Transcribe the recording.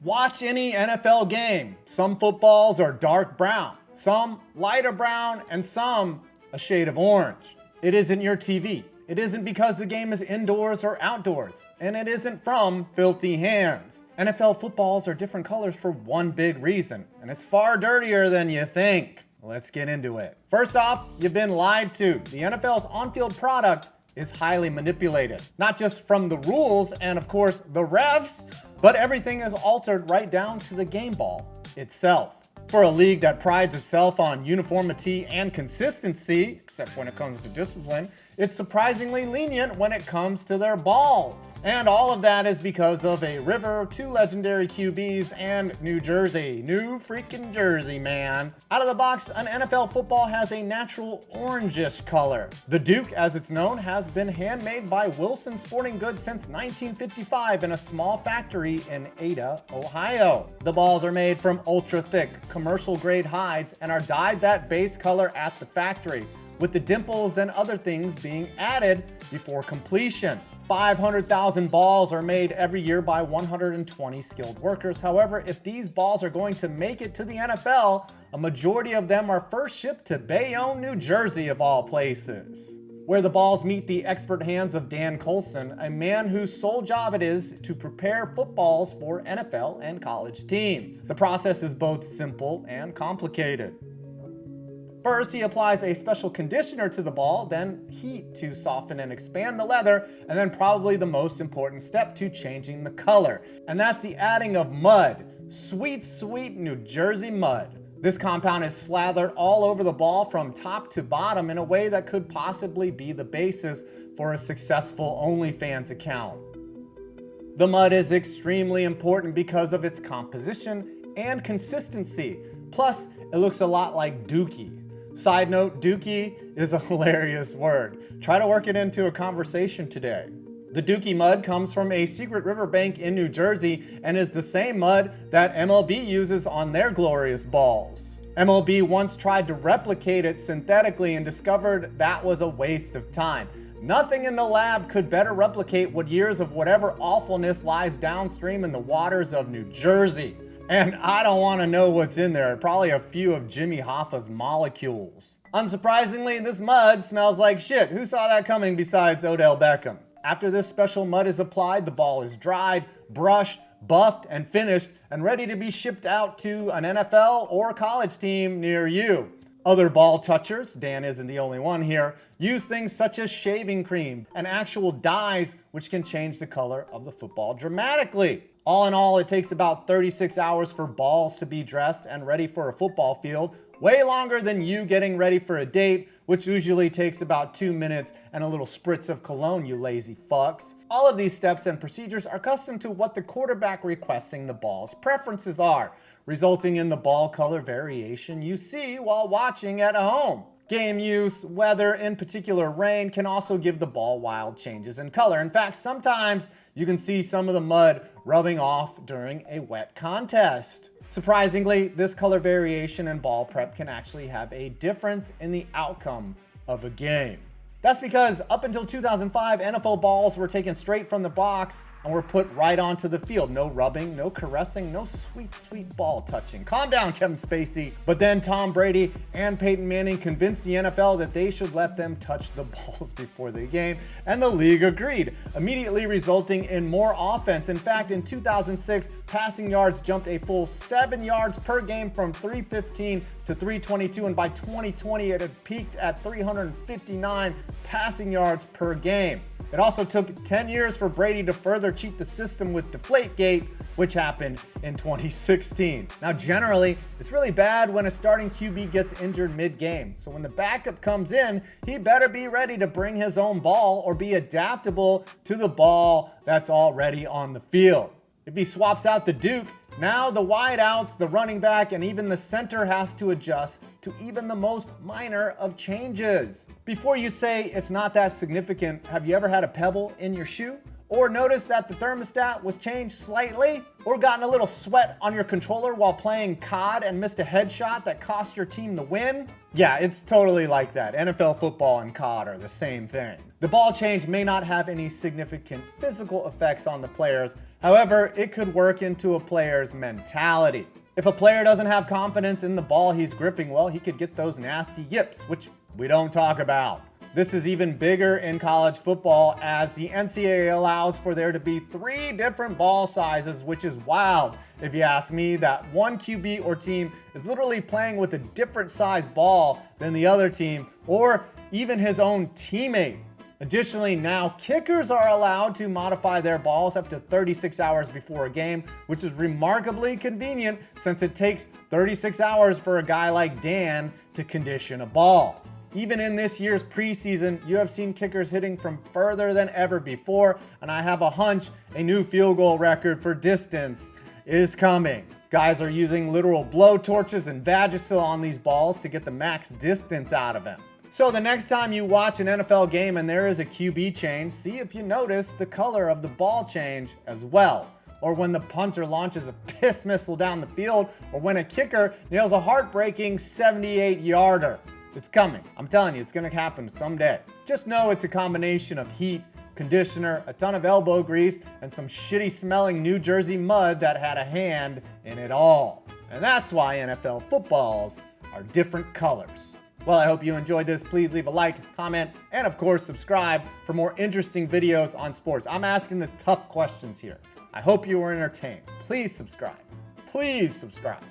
Watch any NFL game. Some footballs are dark brown, some lighter brown, and some a shade of orange. It isn't your TV. It isn't because the game is indoors or outdoors, and it isn't from filthy hands. NFL footballs are different colors for one big reason, and it's far dirtier than you think. Let's get into it. First off, you've been lied to. The NFL's on-field product is highly manipulated. Not just from the rules and of course the refs, but everything is altered right down to the game ball itself. For a league that prides itself on uniformity and consistency, except when it comes to discipline, it's surprisingly lenient when it comes to their balls. And all of that is because of a river, two legendary QBs, and New Jersey. New freaking Jersey, man. Out of the box, an NFL football has a natural orangish color. The Duke, as it's known, has been handmade by Wilson Sporting Goods since 1955 in a small factory in Ada, Ohio. The balls are made from ultra-thick, commercial-grade hides and are dyed that base color at the factory, with the dimples and other things being added before completion. 500,000 balls are made every year by 120 skilled workers. However, if these balls are going to make it to the NFL, a majority of them are first shipped to Bayonne, New Jersey, of all places, where the balls meet the expert hands of Dan Colson, a man whose sole job it is to prepare footballs for NFL and college teams. The process is both simple and complicated. First, he applies a special conditioner to the ball, then heat to soften and expand the leather, and then probably the most important step to changing the color. And that's the adding of mud. Sweet, sweet New Jersey mud. This compound is slathered all over the ball from top to bottom in a way that could possibly be the basis for a successful OnlyFans account. The mud is extremely important because of its composition and consistency. Plus, it looks a lot like Dookie. Side note, Dookie is a hilarious word. Try to work it into a conversation today. The Dookie mud comes from a secret riverbank in New Jersey and is the same mud that MLB uses on their glorious balls. MLB once tried to replicate it synthetically and discovered that was a waste of time. Nothing in the lab could better replicate what years of whatever awfulness lies downstream in the waters of New Jersey. And I don't want to know what's in there, probably a few of Jimmy Hoffa's molecules. Unsurprisingly, this mud smells like shit. Who saw that coming besides Odell Beckham? After this special mud is applied, the ball is dried, brushed, buffed, and finished, and ready to be shipped out to an NFL or college team near you. Other ball touchers, Dan isn't the only one here, use things such as shaving cream and actual dyes which can change the color of the football dramatically. All in all, it takes about 36 hours for balls to be dressed and ready for a football field, way longer than you getting ready for a date, which usually takes about 2 minutes and a little spritz of cologne, you lazy fucks. All of these steps and procedures are custom to what the quarterback requesting the ball's preferences are, resulting in the ball color variation you see while watching at home. Game use, weather, in particular rain, can also give the ball wild changes in color. In fact, sometimes you can see some of the mud rubbing off during a wet contest. Surprisingly, this color variation in ball prep can actually have a difference in the outcome of a game. That's because up until 2005, NFL balls were taken straight from the box and were put right onto the field. No rubbing, no caressing, no sweet, sweet ball touching. Calm down, Kevin Spacey. But then Tom Brady and Peyton Manning convinced the NFL that they should let them touch the balls before the game, and the league agreed, immediately resulting in more offense. In fact, in 2006, passing yards jumped a full 7 yards per game from 315 to 322, and by 2020, it had peaked at 359 passing yards per game. It also took 10 years for Brady to further cheat the system with Deflategate, which happened in 2016. Now, generally, it's really bad when a starting QB gets injured mid-game. So when the backup comes in, he better be ready to bring his own ball or be adaptable to the ball that's already on the field. If he swaps out the Duke, now the wideouts, the running back, and even the center has to adjust to even the most minor of changes. Before you say it's not that significant, have you ever had a pebble in your shoe? Or noticed that the thermostat was changed slightly? Or gotten a little sweat on your controller while playing COD and missed a headshot that cost your team the win? Yeah, it's totally like that. NFL football and COD are the same thing. The ball change may not have any significant physical effects on the players. However, it could work into a player's mentality. If a player doesn't have confidence in the ball he's gripping, well, he could get those nasty yips, which we don't talk about. This is even bigger in college football as the NCAA allows for there to be 3 different ball sizes, which is wild. If you ask me, that one QB or team is literally playing with a different size ball than the other team or even his own teammate. Additionally, now kickers are allowed to modify their balls up to 36 hours before a game, which is remarkably convenient since it takes 36 hours for a guy like Dan to condition a ball. Even in this year's preseason, you have seen kickers hitting from further than ever before, and I have a hunch a new field goal record for distance is coming. Guys are using literal blow torches and Vagisil on these balls to get the max distance out of them. So the next time you watch an NFL game and there is a QB change, see if you notice the color of the ball change as well. Or when the punter launches a piss missile down the field, or when a kicker nails a heartbreaking 78-yarder. It's coming. I'm telling you, it's going to happen someday. Just know it's a combination of heat, conditioner, a ton of elbow grease, and some shitty smelling New Jersey mud that had a hand in it all. And that's why NFL footballs are different colors. Well, I hope you enjoyed this. Please leave a like, comment, and of course, subscribe for more interesting videos on sports. I'm asking the tough questions here. I hope you were entertained. Please subscribe. Please subscribe.